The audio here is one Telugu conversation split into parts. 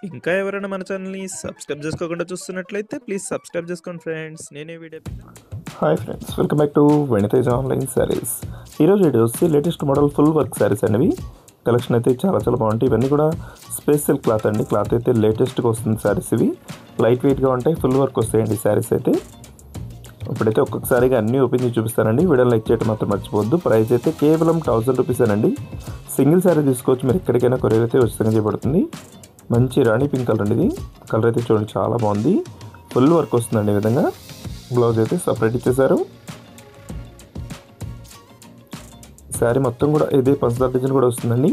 ఇంకా ఎవరైనా మన ఛానల్‌ని సబ్స్క్రైబ్ చేసుకోకుండా చూస్తున్నట్లయితే ప్లీజ్ సబ్స్క్రైబ్ చేసుకోండి ఫ్రెండ్స్. నేనే video hi friends, welcome back to Vanitheja online sarees. ఈరోజు వీడియో వచ్చి latest model full work sarees అనేవి కలెక్షన్ అయితే చాలా బాగుంటాయి. ఇవన్నీ కూడా స్పెషల్ క్లాత్ అండి. క్లాత్ అయితే లేటెస్ట్గా వస్తుంది. శారీస్ ఇవి లైట్ వెయిట్గా ఉంటాయి, ఫుల్ వర్క్ వస్తాయండి శారీస్ అయితే. ఇప్పుడైతే ఒక్కొక్కసారిగా అన్నీ ఓపెన్ చేసి చూపిస్తానండి. వీడియో లైక్ చేయడం మాత్రం మర్చిపోవద్దు. ప్రైస్ అయితే కేవలం 1000 రూపీస్ అండి. సింగిల్ శారీ తీసుకోవచ్చు మీరు, ఎక్కడికైనా కొరియర్ అయితే ఉచితంగా చేయబడుతుంది. మంచి రాణి పింక్ కలర్ అండి. ఇది కలర్ అయితే చూడండి చాలా బాగుంది. ఫుల్ వర్క్ వస్తుందండి. ఈ విధంగా బ్లౌజ్ అయితే సపరేట్ ఇచ్చేసారు. శారీ మొత్తం కూడా ఇదే పంచదార డిజైన్ కూడా వస్తుందండి.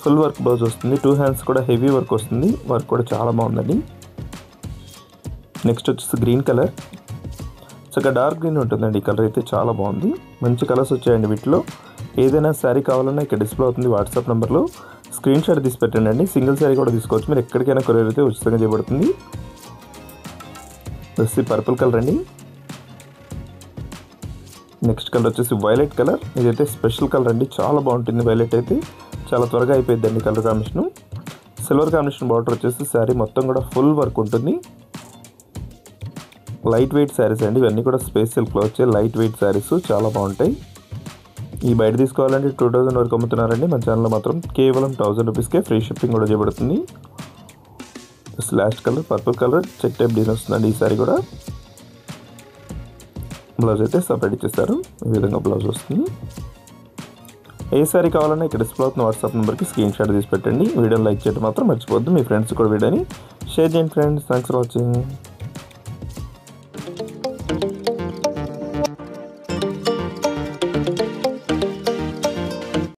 ఫుల్ వర్క్ బ్లౌజ్ వస్తుంది. 2 హ్యాండ్స్ కూడా హెవీ వర్క్ వస్తుంది. వర్క్ కూడా చాలా బాగుందండి. నెక్స్ట్ వచ్చేసి గ్రీన్ కలర్, చక్కగా డార్క్ గ్రీన్ ఉంటుందండి. ఈ కలర్ అయితే చాలా బాగుంది. మంచి కలర్స్ వచ్చాయండి. వీటిలో ఏదైనా శారీ కావాలన్నా ఇక్కడ డిస్ప్లే అవుతుంది. వాట్సాప్ నెంబర్లో స్క్రీన్ షాట్ తీసి పెట్టండి అండి. సింగిల్ శారీ కూడా తీసుకోవచ్చు మీరు, ఎక్కడికైనా కొరియర్ అయితే ఉచితంగా చేయబడుతుంది. వచ్చి పర్పుల్ కలర్ అండి. నెక్స్ట్ కలర్ వచ్చేసి వైలెట్ కలర్. ఇదైతే స్పెషల్ కలర్ అండి, చాలా బాగుంటుంది. వైలెట్ అయితే చాలా త్వరగా అయిపోయిందండి colour combination. Silver combination border వచ్చేసి శారీ మొత్తం కూడా ఫుల్ వర్క్ ఉంటుంది. లైట్ వెయిట్ శారీస్ అండి. ఇవన్నీ కూడా special cloth, light weight saris చాలా బాగుంటాయి. ఈ బయట తీసుకోవాలంటే 2000 వరకు అమ్ముతున్నారండి. మన ఛానల్లో మాత్రం కేవలం 1000 రూపీస్కే ఫ్రీ షిప్పింగ్ కూడా చేయబడుతుంది. Last colour purple colour check type design వస్తుందండి. ఈ సారీ కూడా బ్లౌజ్ అయితే సపరేట్ ఇచ్చేస్తారు. ఈ విధంగా బ్లౌజ్ వస్తుంది. ఏ సారీ కావాలన్నా ఇక్కడ డిస్ప్లే అవుతున్న వాట్సాప్ నెంబర్కి స్క్రీన్ షాట్ తీసి పెట్టండి. వీడియోని లైక్ చేయడం మాత్రం మర్చిపోవద్దు. మీ ఫ్రెండ్స్ కూడా వీడియోని షేర్ చేయండి ఫ్రెండ్స్. Thanks for watching.